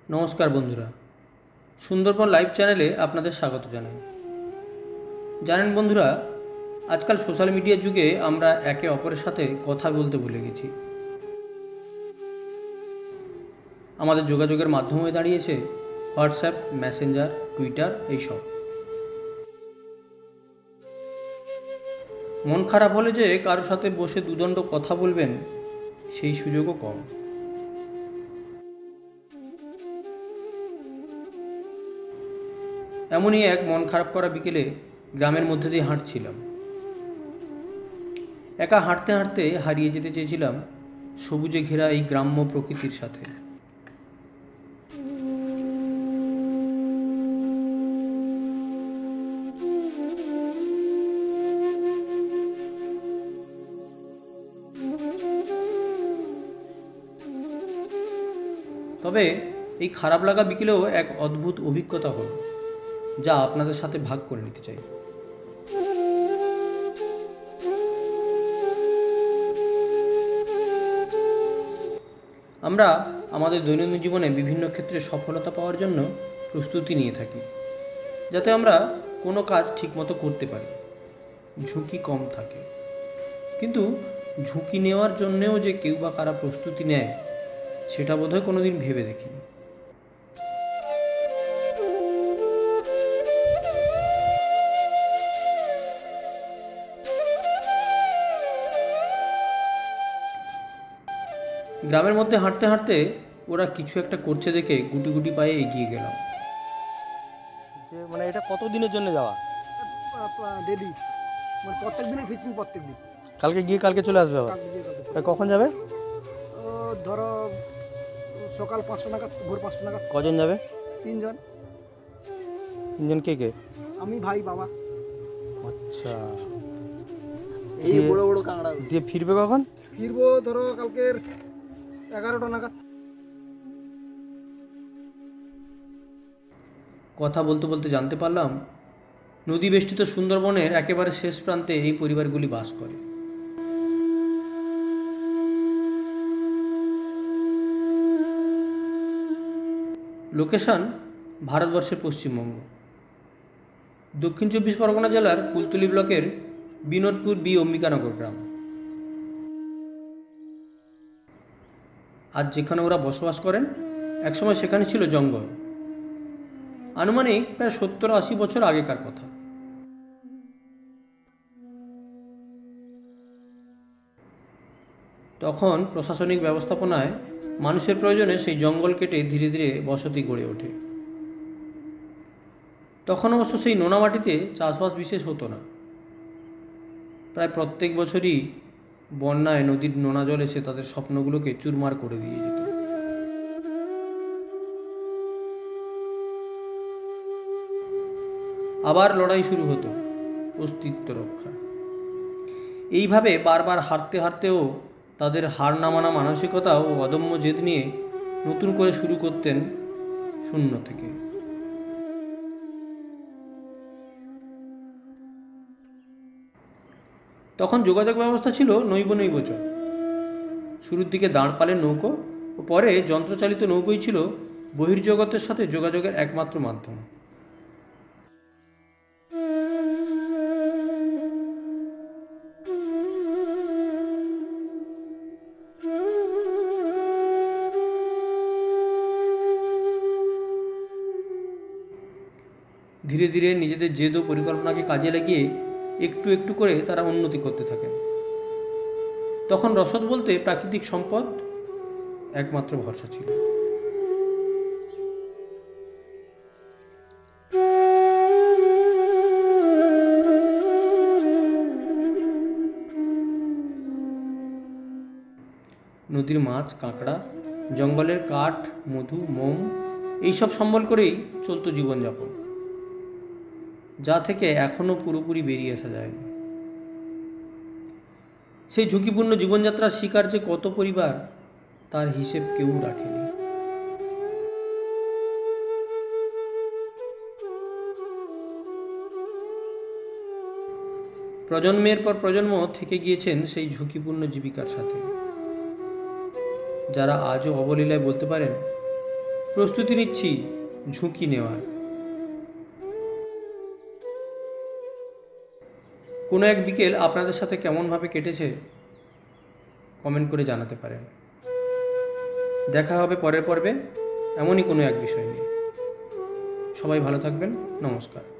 নমস্কার বন্ধুরা, সুন্দরবন লাইভ চ্যানেলে আপনাদের স্বাগত জানাই। জানেন বন্ধুরা, আজকাল সোশ্যাল মিডিয়ার যুগে আমরা একে অপরের সাথে কথা বলতে ভুলে গেছি। আমাদের যোগাযোগের মাধ্যম হয়ে দাঁড়িয়েছে হোয়াটসঅ্যাপ, মেসেঞ্জার, টুইটার এইসব। মন খারাপ হলে যে কারোর সাথে বসে দুদণ্ড কথা বলবেন, সেই সুযোগও কম। এমনই এক মন খারাপ করা বিকেলে গ্রামের মধ্যে দিয়ে হাঁটছিলাম। একা হাঁটতে হাঁটতে হারিয়ে যেতে চেয়েছিলাম সবুজে ঘেরা এই গ্রাম্য প্রকৃতির সাথে। তবে এই খারাপ লাগা বিকেলেও এক অদ্ভুত অভিজ্ঞতা হলো, যা আপনাদের সাথে ভাগ করে নিতে চাই। আমরা আমাদের দৈনন্দিন জীবনে বিভিন্ন ক্ষেত্রে সফলতা পাওয়ার জন্য প্রস্তুতি নিয়ে থাকি, যাতে আমরা কোনো কাজ ঠিকমতো করতে পারি, ঝুঁকি কম থাকে। কিন্তু ঝুঁকি নেওয়ার জন্যেও যে কেউ বা কারা প্রস্তুতি নেয়, সেটা বোধহয় কোনো দিন ভেবে দেখিনি। গ্রামের মধ্যে হাঁটতে হাঁটতে ওরা কিছু একটা করছে দেখে গুটি গুটি পায়ে এগিয়ে গেলাম। এটা কত দিনের জন্য যাওয়া? ডেলি, মানে প্রত্যেক দিনই ফিশিং, প্রত্যেক দিন। কালকে গিয়ে কালকে চলে আসবে আবার? কালকে গিয়ে কালকে চলে আসবে। কখন যাবে? ধরো সকাল 5টা নাগাদ, ভোর 5টা নাগাদ। কজন যাবে? 3 জন। 3 জন? কে কে? আমি, ভাই, বাবা। আচ্ছা, এই বড় বড় কাঁকড়া। দিয়ে ফিরবে কখন? ফিরবো ধরো কালকের 11টা নাগাদ। কথা বলতে বলতে জানতে পারলাম, নদী বেষ্টিত সুন্দরবনের একেবারে শেষ প্রান্তে এই পরিবারগুলি বাস করে। লোকেশন ভারতবর্ষের পশ্চিমবঙ্গ, দক্ষিণ 24 পরগনা জেলার কুলতলি ব্লকের বিনোদপুর বি অম্বিকানগর গ্রাম। আজ যেখানে ওরা বসবাস করেন, একসময় সেখানে ছিল জঙ্গল। আনুমানিক প্রায় 70-80 বছর আগেকার কথা। তখন প্রশাসনিক ব্যবস্থাপনায় মানুষের প্রয়োজনে সেই জঙ্গল কেটে ধীরে ধীরে বসতি গড়ে ওঠে। তখন অবশ্য সেই নোনা মাটিতে চাষবাস বিশেষ হতো না। প্রায় প্রত্যেক বছরই বন্যায় নদীর নোনা জল এসে তাদের স্বপ্নগুলোকে চুরমার করে দিয়ে যেত। আবার লড়াই শুরু হতো, অস্তিত্ব রক্ষা। এইভাবে বারবার হারতে হারতেও তাদের হার না মানা মানসিকতা ও অদম্য জেদ নিয়ে নতুন করে শুরু করতেন শূন্য থেকে। তখন যোগাযোগ ব্যবস্থা ছিল নৈবচ। শুরুর দিকে দাঁড়পালের নৌকো ও পরে যন্ত্রচালিত নৌকোই ছিল বহির্জগতের সাথে যোগাযোগের একমাত্র মাধ্যম। ধীরে ধীরে নিজেদের জেদ ও পরিকল্পনাকে কাজে লাগিয়ে একটু একটু করে তারা উন্নতি করতে থাকেন। তখন রসদ বলতে প্রাকৃতিক সম্পদ একমাত্র ভরসা ছিল। নদীর মাছ, কাঁকড়া, জঙ্গলের কাঠ, মধু, মোম এইসব সম্বল করেই চলত জীবনযাপন, যা থেকে এখনও পুরোপুরি বেরিয়ে আসা যায়নি। সেই ঝুঁকিপূর্ণ জীবনযাত্রার শিকার যে কত পরিবার, তার হিসেব কেউ রাখেনি। প্রজন্মের পর প্রজন্ম থেকে গিয়েছেন সেই ঝুঁকিপূর্ণ জীবিকার সাথে, যারা আজও অবলীলায় বলতে পারেন, প্রস্তুতি নিচ্ছি ঝুঁকি নেওয়ার। কোনো এক বিকেল আপনাদের সাথে কেমনভাবে কেটেছে কমেন্ট করে জানাতে পারেন। দেখা হবে পরের পর্বে এমনই কোনো এক বিষয় নিয়ে। সবাই ভালো থাকবেন। নমস্কার।